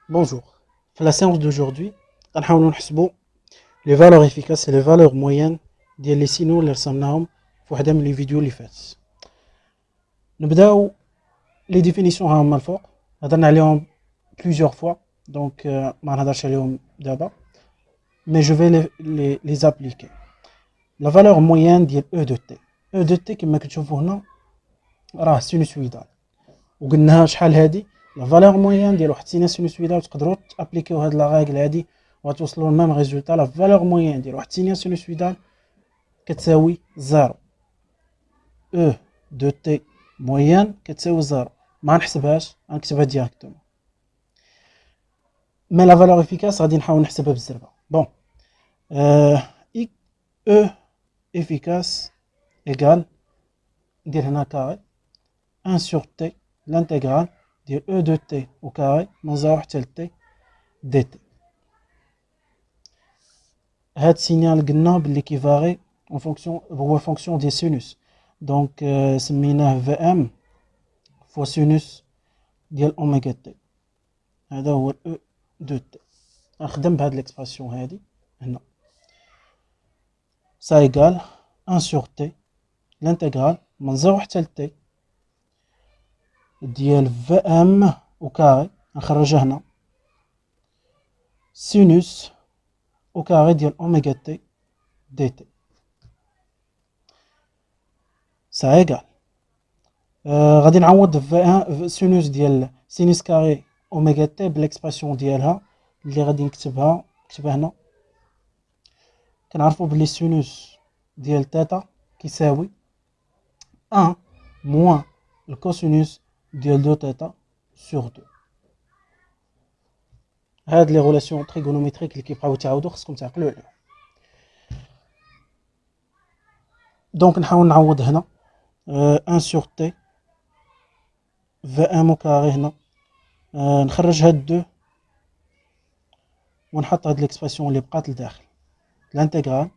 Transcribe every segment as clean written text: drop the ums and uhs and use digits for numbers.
Bonjour. Dans la séance d'aujourd'hui, غنحاولوا نحسبوا les valeurs efficaces et les valeurs moyennes ديال les signaux اللي رسمناهم في واحدة من les vidéos اللي فاتت. نبداو les définitions ها هما الفوق، هضرنا عليهم plusieurs fois donc ما نهضرش عليهم دابا mais je vais les appliquer. La valeur moyenne ديال E de t. E de t كما كتشوفوا هنا راه سينوسويدال وقلناها شحال هادي لا فالور موين ديال واحد سينوس سينوسويدال تقدروا تابليكيو هاد لا ريغل هادي وغتوصلوا للميم ريزولتا. لا فالور موين ديال واحد سينوس سينوسويدال كتساوي زيرو. او دو تي موين كتساوي زيرو. ما نحسبهاش غنكتبها ديريكتومون مي لا فالور افيكاس غادي نحاول نحسبها بالزربه. بون او افيكاس ايكال ندير هنا كاري 1 sur t l'intégrale ديال E de t au carré من 0 حتى ل t dt. هاد سينيال قلنا باللي كيفاري en fonction هو فونكسيون ديال سينوس دونك سميناه في ام فوا سينوس ديال اوميغا تي. هذا هو ال E de t. غنخدم بهاد ليكسبرسيون هادي هنا ça égale 1 sur t l'intégrale من 0 حتى ل t ديال في ام او كاري نخرجها هنا سينوس او كاري ديال اوميغا تي دي تي. سا ايكال غادي نعوض في سينوس ديال سينوس كاري اوميغا تي بالاكسبرسيون ديالها اللي غادي نكتبها هنا. كنعرفوا بلي سينوس ديال تيتا كيساوي 1 موان الكوسينوس ديال دو تيتا سور دو. هاد لي غولاسيون تريغونوميتريك اللي كيبقاو يتعاودوا خصكم تعقلوا عليهم. دونك نحاول نعوض هنا 1 sur t في ام او كاري هنا نخرج هاد دو ونحط هاد ليكسبرسيون اللي بقات لداخل الانتيغرال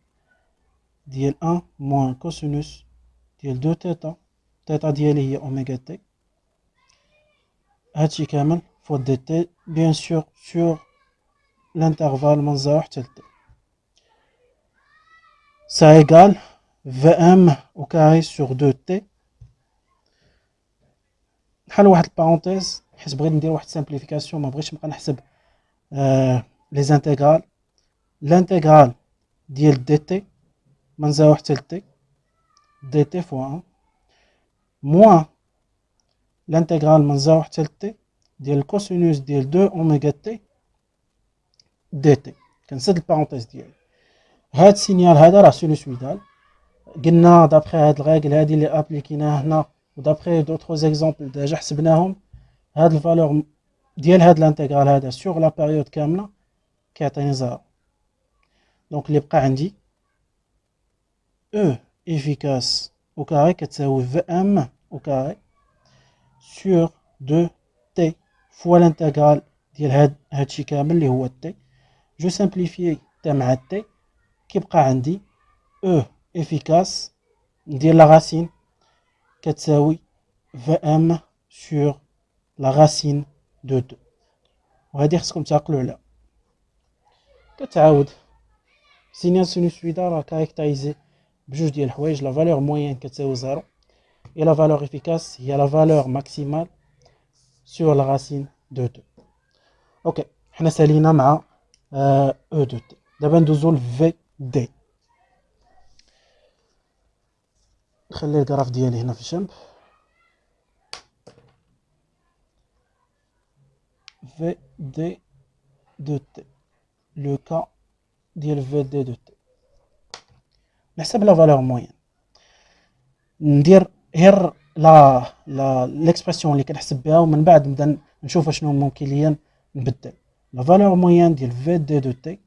ديال 1 موان كوسينوس ديال دو تيتا. تيتا ديالي هي اوميغا تي. هادشي كامل فوا دي تي بيان سور l'intervalle من 0 حتى ل t. ça égale Vm au carré sur 2t. نحل واحد البارونتيز حيت بغيت ندير واحد سامبليفيكاسيون ما بغيتش نبقى نحسب لي زانتيغرال. الانتيغرال ديال دي تي من 0 حتى ل t دي تي فوا 1 موان الانتيغرال من 0 حتى ل t ديال الكوسينوس ديال 2 اوميغا تي دي تي. كنسد البارونتيز ديالي. هاد السينيال هذا راه سينوسويدال قلنا دابخي هاد الريغل هادي اللي ابليكيناها هنا ودابخي دوطخ زيكزامبل ديجا حسبناهم. هاد الفالور ديال هاد الانتيغرال هذا سور لا بيريود كامله كيعطيني زيرو. دونك اللي بقى عندي او افيكاس او كاري كتساوي في ام او كاري سور 2 تي فوا الانتيغرال ديال هادشي كامل اللي هو تي. جو سامبليفي تي مع تي كيبقى عندي او افيكاس ندير لا راسين كتساوي في ام سور لا راسين دو 2 وهذه خصكم تعقلوا عليها. كتعاود سينيال سينوسويدال راه كاركترايزي بجوج ديال الحوايج. لا فالور موين كتساوي زيرو et la valeur efficace هي la valeur maximale sur la racine de 2. اوكي حنا سالينا مع او دو تي. دابا ندوزو ل في دي. نخلي الكراف ديالي هنا في الجنب. في دي دو تي لو كا ديال في دي دو تي. نحسب لا فالور موين ندير غير لا ليكسبرسيون اللي كنحسب بها ومن بعد نبدا نشوف شنو ممكن ليا نبدل. لا فالور موين ديال في دي دو تي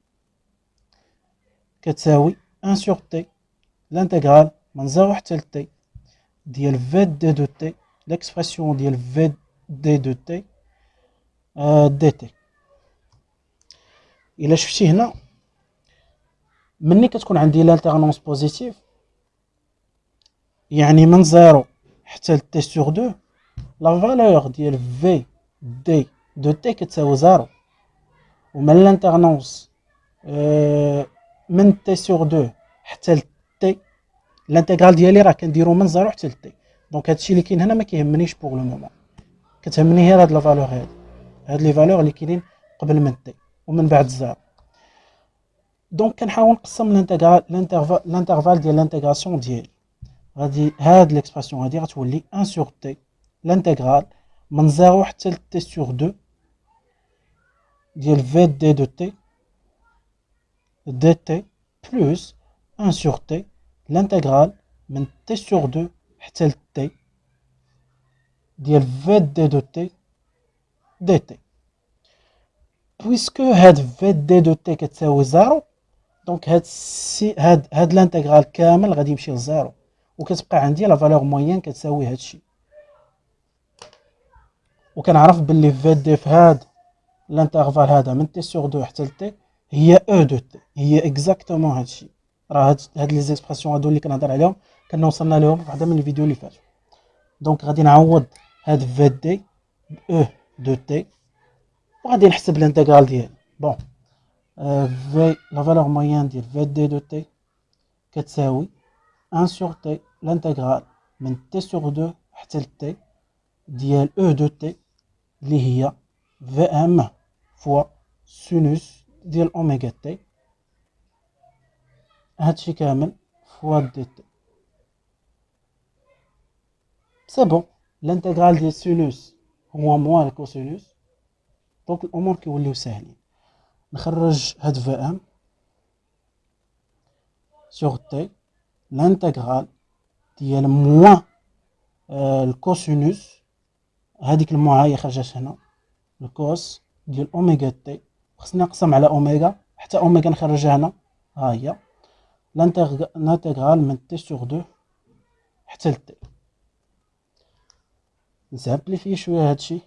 كتساوي 1 sur t l'intégrale من 0 حتى ل t ديال في دي دو تي ليكسبرسيون ديال في دي دو تي دي تي. الا شفتي هنا مني كتكون عندي لالتيرنونس بوزيتيف يعني من 0 حتى ل t sur 2 لا فالور ديال في دي دو تي كتساوي 0 ومن لانترنونس من تي سور 2 حتى لتي الانتغرال ديالي راه كنديرو من 0 حتى لتي. دونك هادشي اللي كاين هنا ما كيهمنيش بوغ لو مومون، كتهمني غير هاد لا فالور هاد لي فالور اللي كاينين قبل من تي ومن بعد 0. دونك كنحاول نقسم الانترفال ديال لانتيغراسيون ديالي. غادي هاد ليكسبرسيون هادي غتولي 1 سور تي الانتغرال من 0 حتى ل تي سور 2 ديال في دي دو تي دي تي بلس 1 سور تي الانتغرال من تي سور 2 حتى ل تي ديال في دي دو تي دي تي. بويسكو هاد في دي دو تي كتساوي 0، دونك هاد الانتغرال كامل غادي يمشي لزيرو، وكتبقى عندي لا فالور موين كتساوي هادشي. وكنعرف باللي في دي في هاد الانترفال هذا من تي سور 2 حتى ل تي هي او دو تي، هي اكزاكتومون هادشي. راه هاد لي زيكسبرسيون هادو اللي كنهضر عليهم كنا وصلنا لهم في واحده من الفيديو اللي فاتوا. دونك غادي نعوض هاد في دي او دو تي وغادي نحسب الانتغرال ديالي. بون في لا فالور موين ديال في دي دو تي كتساوي 1 sur t l'intégrale من t sur 2 حتى ل t ديال e de t اللي هي Vm fois sinus ديال اوميغا t هادشي كامل fois dt. سي بون الانتغرال ديال sinus هو موان الكوسينوس، دونك الامور كيوليو ساهلين. نخرج هاد Vm sur t الانتغرال ديال موان الكوسينوس، هذيك الموان هي خرجت هنا الكوس ديال اوميغا تي، خصني نقسم على اوميغا حتى اوميغا نخرجها هنا، ها هي الانتغرال من تي سور 2 حتى لتي. نسامبليفي شويه هادشي.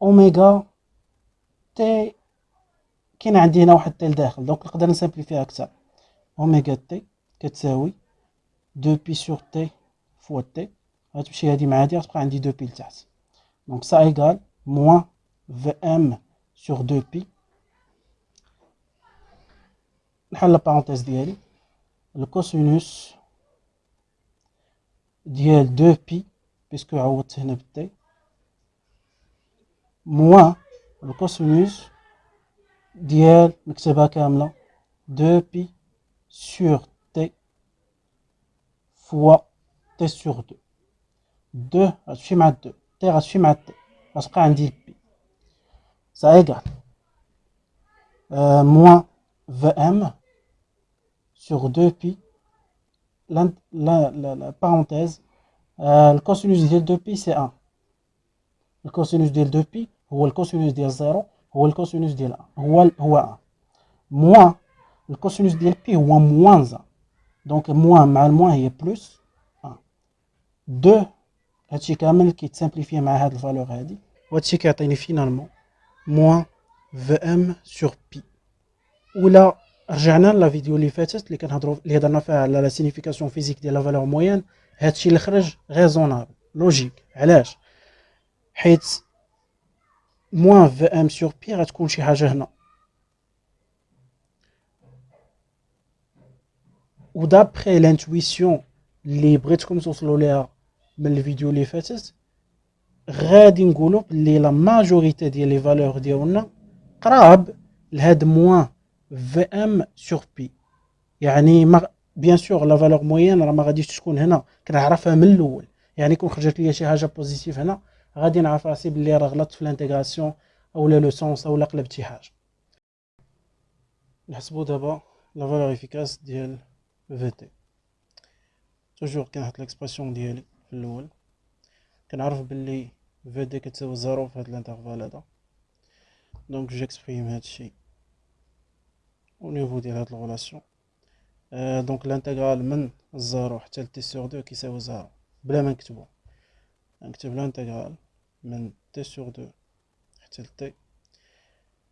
اوميغا تي كاين عندي هنا واحد تي لداخل، دونك نقدر نسامبليفيها اكثر. اوميغا تي كتساوي 2 بي سور تي فوا تي، غتمشي هادي مع هادي غتبقى عندي 2 بي لتحت، دونك سا ايغال موان في ام sur 2 pi. نحل البارونتيز ديالي، الكوسينوس ديال 2 pi بيسكو عوضت هنا بالتي موان الكوسينوس ديال نكتبها كاملة 2 pi sur t فوا t sur 2. 2 غتمشي مع 2، t غتمشي مع t، غتبقى عندي بي سا ايغال موان في ام sur 2 pi la parenthèse الكوسينوس ديال 2 بي سي 1، الكوسينوس ديال 2 بي هو الكوسينوس ديال 0 هو الكوسينوس ديال 1 هو 1 موان الكوسينوس ديال بي هو موان 1، دونك موان مع الموان هي بلس 1. 2 هادشي كامل كيتسامبليفي مع هاد الفالور هادي، وهادشي كيعطيني فينالمون موان في ام سور بي. ولا رجعنا لا فيديو اللي فاتت اللي كنهضروا اللي هضرنا فيها على لا سينيفيكاسيون فيزيك ديال لا فالور موين، هادشي اللي خرج ريزونابل لوجيك. علاش؟ حيت موان في ام سور بي غتكون شي حاجه هنا، ودابخي لانتويسيون اللي بغيتكم توصلوا ليها من الفيديو اللي فاتت، غادي نقولوا بلي لا ماجوريتي ديال لي فالور ديالنا قراب لهاد موان في ام سور بي. يعني ما بيان سور لا فالور موين راه ما غاديش تكون هنا كنعرفها من الاول، يعني كون خرجت ليا شي حاجه بوزيتيف هنا غادي نعرف راسي بلي راه غلطت في الانتيغراسيون اولا لو سونس اولا قلبت شي حاجه. نحسبوا دابا لا فالور افيكاس ديال في تي. توجور كنحط ليكسبرسيون ديالي في الاول، كنعرف باللي في دي كتساوي 0 في هاد الانترفال هذا، دونك جيكسبريم هادشي او نيفو ديال هاد الغولاسيون. دونك الانتغرال من 0 حتى ل تي سور 2 كيساوي 0 بلا ما نكتبو، نكتب الانتغرال من تي سور 2 حتى ل تي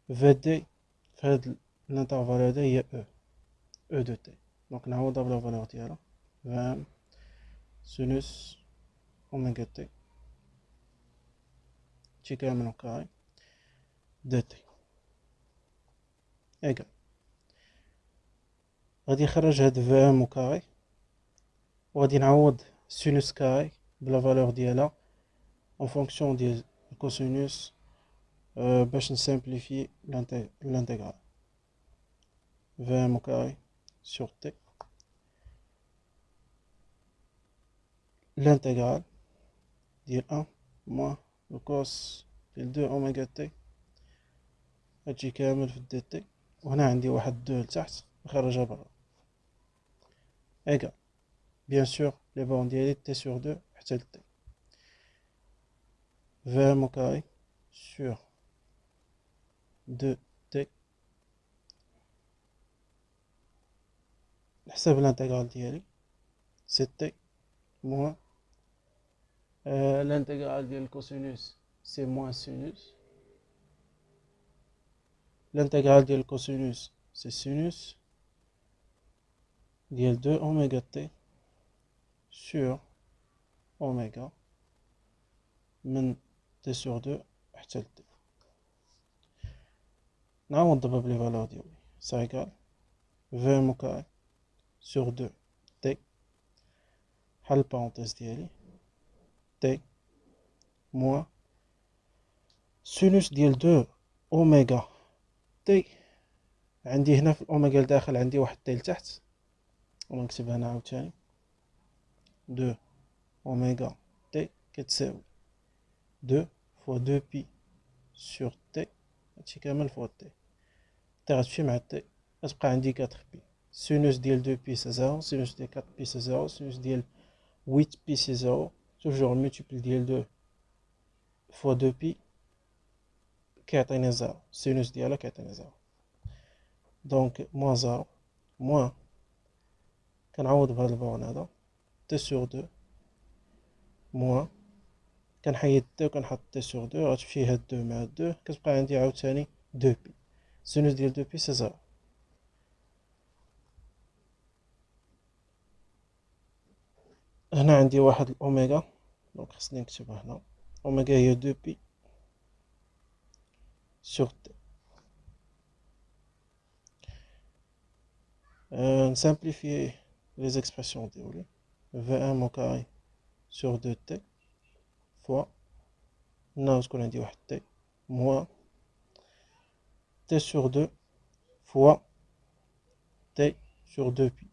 في دي في هاد الانترفال هذا هي او دو تي. دونك نعوضها بلا فالور ديالها فام سينوس اوميغا تي تي كامل كاري دو تي. ايكال غادي نخرج هاد في ام او كاري وغادي نعوض سينوس كاري بلا فالور ديالها اون فونكسيون ديال الكوسينوس باش نسامبليفي l'intégral VM au carré sur T l'intégrale ديال 1 moins le cos ديال 2 اوميغا تي هادشي كامل في دي تي وهنا عندي واحد 2 لتحت نخرجها برا ايكال بيان سور لي بون ديالي تي سور 2 حتى ل تي VM au carré sur 2t نحسب الانتيغرال ديالي سي تي موان الانتيغرال ديال الكوسينوس سي موان سينوس الانتيغرال ديال الكوسينوس سي سينوس ديال 2 اوميغا تي sur اوميغا من تي سور 2 حتى ل تي نعاود دابا بلي فالور ديالي سا ايكال في ام او كاري sur 2 t حل البارونتيز ديالي t moins سينوس ديال 2 اوميغا تي عندي هنا في الاوميغا لداخل عندي واحد تي لتحت ونكتبها هنا عاوتاني 2 اوميغا تي كتساوي 2 فوا 2 بي سور تي هادشي كامل فوا تي تي غتمشي مع تي غتبقى عندي 4 بي سينوس ديال 2 بي سي 0 سينوس ديال 4 بي سي 0 سينوس ديال 8 بي سي 0 توجور الملتيبل ديال 2 فوا 2 بي كيعطيني 0 سينوس ديالها كيعطيني 0 دونك موان 0 موان كنعوض بهاد البورن هذا تي سور 2 موان كنحيد تي وكنحط تي سور 2 غتمشي هاد 2 مع 2 كتبقى عندي عاوتاني 2 بي سينوس ديال 2 بي سي 0 هنا عندي واحد الأوميغا دونك خصني نكتبها هنا أوميغا هي 2 بي سور تي نسامبليفي لي زيكسبرسيون ديالي في1 au carré sur 2t fois هنا تكون عندي واحد t moins t sur 2 fois t sur 2pi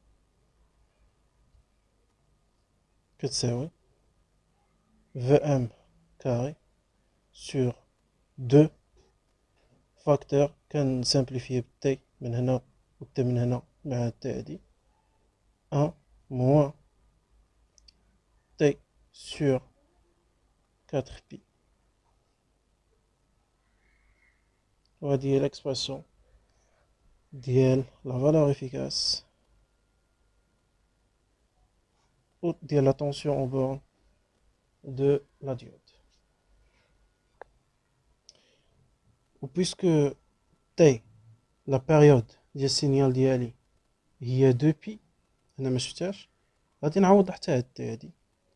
كتساوي vm carré sur 2 فاكتور كنسامبليفيه بالتي من هنا والتي من هنا مع التي هادي 1 moins t sur 4pi وهادي هي l'expression ديال لا فالور افيكاس ديال لا tension aux bornes de la diode. Ou puisque t la période ديال السينيال ديالي هي 2 بي هنا ما شفتهاش غادي نعوض حتى هاد تي هادي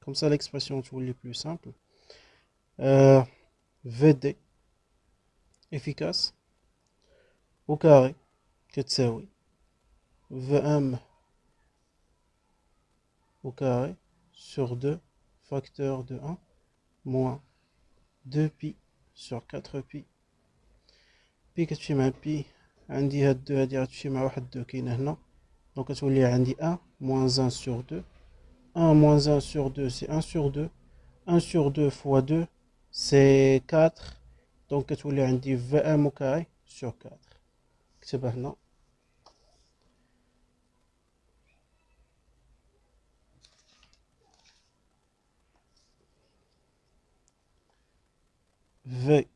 كوم سا ليكسبرسيون تولي بلو سامبل في دي افيكاس او كاري كتساوي في ام au carré sur 2 facteur de 1 moins 2 pi sur 4 pi بي كتمشي مع بي عندي هاد 2 هادي غتمشي مع واحد 2 كاينه هنا دونك كتولي عندي 1 moins 1 sur 2 1 moins 1 sur 2 c'est 1 sur 2 1 sur 2 fois 2 c'est 4 دونك كتولي عندي VM au carré sur 4 كتبها هنا V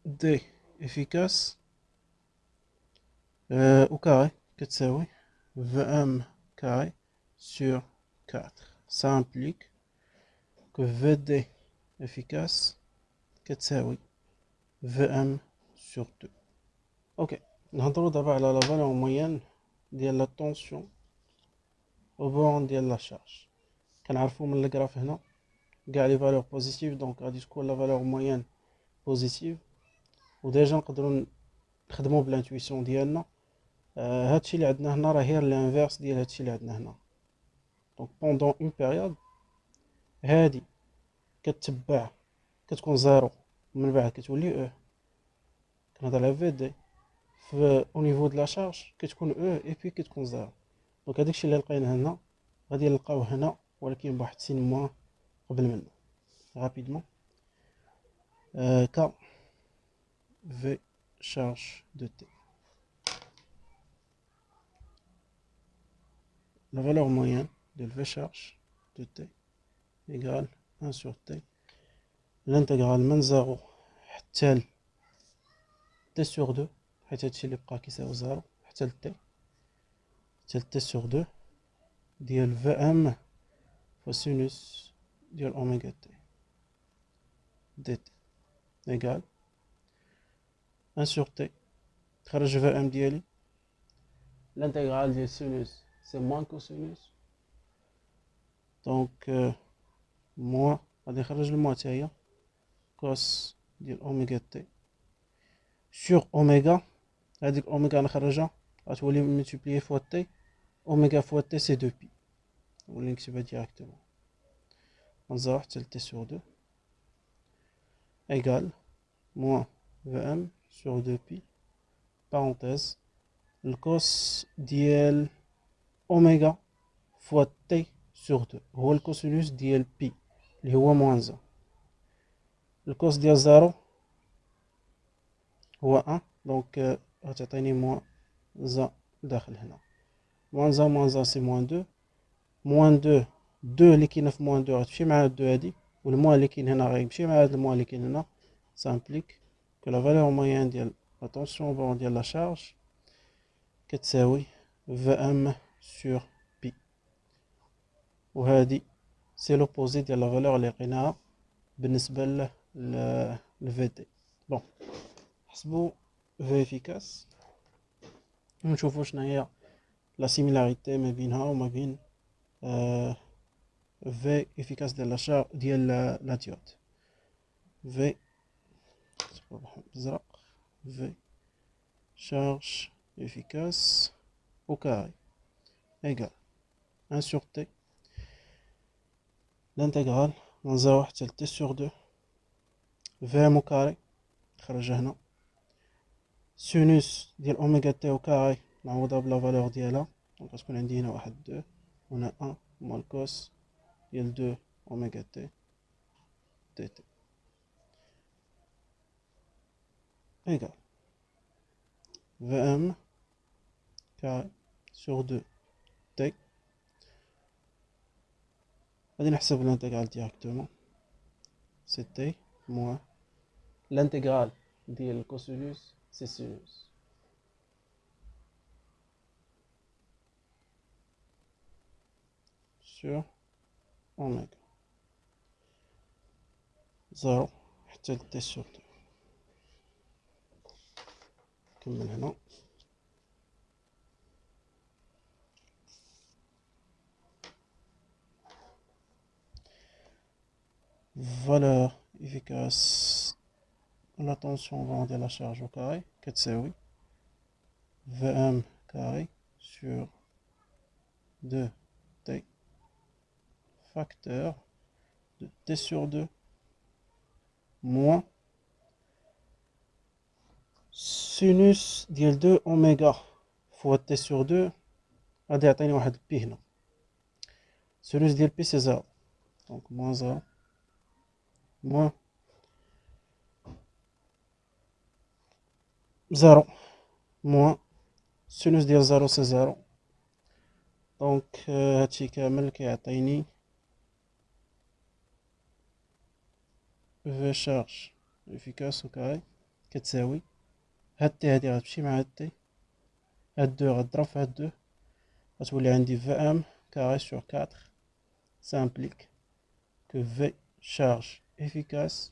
D efficace au carré كتساوي VM carré sur 4 ça implique que VD efficace كتساوي VM sur 2 اوكي نهضروا دابا على لا فالور موين ديال لا طونسيون او بورن ديال لا شارج كنعرفوا من الكراف هنا كاع لي فالور بوزيتيف دونك غادي تكون لا فالور موين بوزيتيف وديجا نقدروا نخدمو بالانتويسيون ديالنا. هادشي اللي عندنا هنا راه غير الانفيرس ديال هادشي اللي عندنا هنا. دونك بوندون اون بيريود هادي كتبع كتكون زيرو، ومن بعد كتولي او. كنهضر على في دي في او نيفو د لا شارج كتكون او اي بي كتكون زيرو. دونك هاداك الشيء اللي لقينا هنا غادي نلقاوه هنا، ولكن بواحد سين موان قبل منه. رابيدمون ك في شارج دو تي، la valeur moyenne de V charge de t égale 1 sur t. L'intégrale من 0 حتى ل t sur 2، حيت هادشي اللي بقى كيساوي 0 حتى ل t، حتى ل t sur 2 ديال Vm fois sinus ديال أوميغا t dt égale 1 sur t. تخرج Vm ديالي، l'intégrale ديال sinus c'est moins cosinus، donc moins غادي نخرج الموا تاهي كوس ديال اوميغا تي سور اوميغا. هاديك اوميغا نخرجها غتولي ملتيبليي فوا تي، اوميغا فوا تي سي 2 بي، نولي نكتبها ديراكتومون. غنزرع حتى ل تي سور 2 ايغال موان في ام سور 2 بي بارونتيز الكوس ديال اوميغا فوا تي سور 2 هو الكوسينوس ديال بي اللي هو موان 1. الكوس ديال 0 هو 1، دونك غتعطيني موان زا داخل هنا. موان زا سي موان 2، موان 2 اللي كاينه في موان 2 غتمشي مع هاد 2 هادي، والموان اللي كاين هنا غيمشي مع هاد الموان اللي كاين هنا. سامبليك كو لا فالور موين ديال لا طونسيون بون ديال لا شارج كتساوي في ام سور بي، وهادي سي لوبوزي ديال لا فالور اللي لقيناها بالنسبه ل في دي. بون نحسبو في افيكاس ونشوفو شنو هي لا سيميلاريتي ما بينها وما بين في افيكاس ديال لا شارج ديال لا ديود. في بزرق في شارج افيكاس au carré égale 1 sur t l'intégrale من 0 حتى ل t sur 2 v au carré خرج هنا سينوس ديال اوميغا تي au carré نعوضها بلا فالور ديالها، دونك غتكون عندي هنا واحد 2 هنا 1 موان الكوس ديال 2 اوميغا تي دي تي égale Vm carré sur 2 t. غادي نحسب l'intégrale directement، c'est t moins l'intégrale ديال الكوسينوس سي سينوس sur اوميغا 0 حتى ل t sur 2. كمل هنا valeur efficace la tension vent de la charge au carré كتساوي Vm carré sur 2 t facteur de t sur 2 moins sinus ديال 2 اوميغا فوا t sur 2 غادي يعطيني واحد بي هنا. sinus ديال بي سي 0، دونك موان 0 moins 0 moins sinus ديال 0 سي 0، دونك هادشي كامل كيعطيني في شارج افيكاس او كاري كتساوي هاد تي هادي غتمشي مع هاد تي، هاد دو غتضرب في هاد دو غتولي عندي في ام كاري سور 4. ça implique que V charge efficace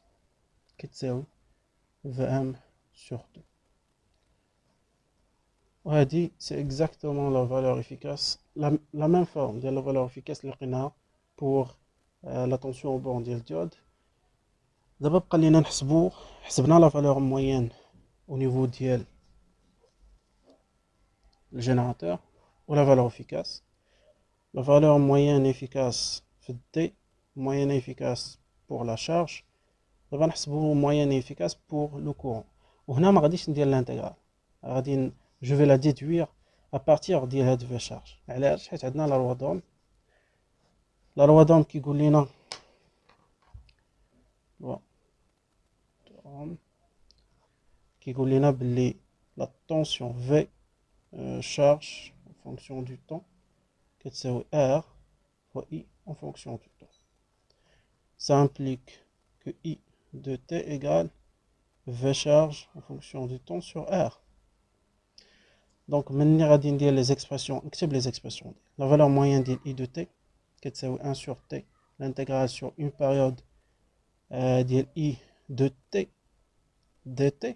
كتساوي Vm sur 2. وهادي c'est exactement la valeur efficace la même forme ديال la valeur efficace اللي لقيناها pour la tension au bord ديال الديود. دابا بقى لينا نحسبو، حسبنا لا فالور موين au niveau ديال le générateur, ou la valeur efficace. La valeur moyenne efficace في D, moyenne efficace pour la charge. دابا نحسبوا moyenne efficace pour le courant. وهنا ما غاديش ندير l'intégral. غادي je vais la déduire à partir ديال هاد في charge. علاش؟ حيت عندنا لا لوا دوم. لا لوا دوم كيقول لنا كيقول لنا باللي la tension V charge en fonction du temps كتساوي R fois I en fonction du temps. Ça implique que I de T égale V charge en fonction du temps sur R. Donc, maintenant, غادي ندير les expressions, نكتب les expressions. La valeur moyenne de I de T كتساوي 1 sur T, l'intégrale sur une période ديال I de T dt.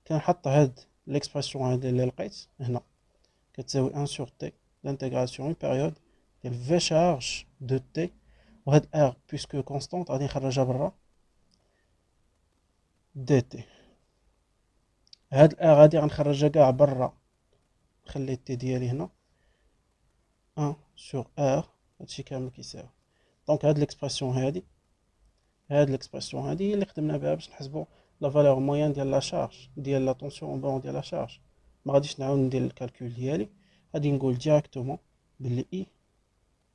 كنحط هاد l'expression هادي اللي لقيت هنا كتساوي 1 sur T, l'intégrale sur une période ديال V charge de T. وهاد R puisque constante غادي نخرجها برا dt. هاد R غادي غنخرجها كاع برا، نخلي T ديالي هنا 1 sur R، هادشي كامل كيساوي. دونك هاد l'expression هادي هي اللي خدمنا بها باش نحسبوا لا فالور موين ديال لا شارج ديال لا طونسيون بون ديال لا شارج. ما غاديش نعاود ندير الكالكول ديالي، غادي نقول ديريكتومون باللي I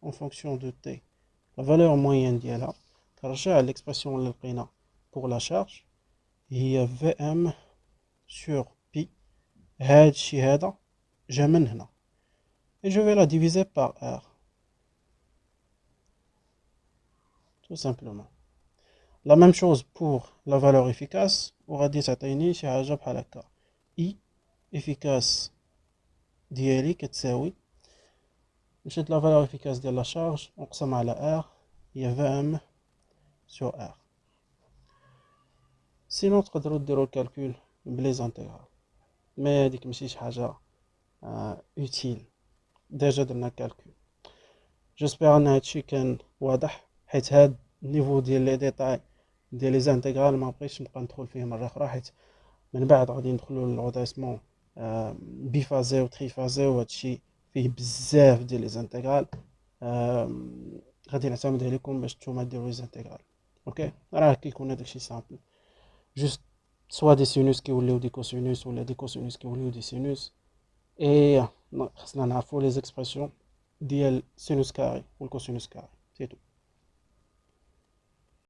en fonction de T لا فالور موين ديالها كنرجع ليكسبرسيون اللي لقينا pour la charge هي VM sur Pi. هادشي هذا جا من هنا et je vais la diviser par R tout simplement. La même chose pour la valeur efficace وغادي تعطيني شي حاجه بحال هكا I efficace ديالي كتساوي مشيت لا فالور efficace ديال لا شارج نقسم على R هي VM sur R. سينو تقدروا ديروا الكالكول بلي زانتيغرال، مي هاديك ماشي شي حاجه اوتيل، ديجا درنا الكالكول. جيسبر ان هادشي كان واضح، حيت هاد النيفو ديال لي ديتاي ديال لي زانتيغرال ما بغيتش نبقى ندخل فيه مره اخرى، حيت من بعد غادي ندخلوا للغوداسمون بيفازي و تريفازي وهادشي فيه بزاف ديال لي زانتيغرال. غادي نعتمد عليكم باش نتوما ديروا لي زانتيغرال. اوكي، راه كيكون هادشي سامبل، جوست سوا دي سينوس كيوليو دي كوسينوس ولا دي كوسينوس كيوليو دي سينوس. اي خصنا نعرفوا لي زيكسبرسيون ديال سينوس كاري والكوسينوس كاري، سي تو.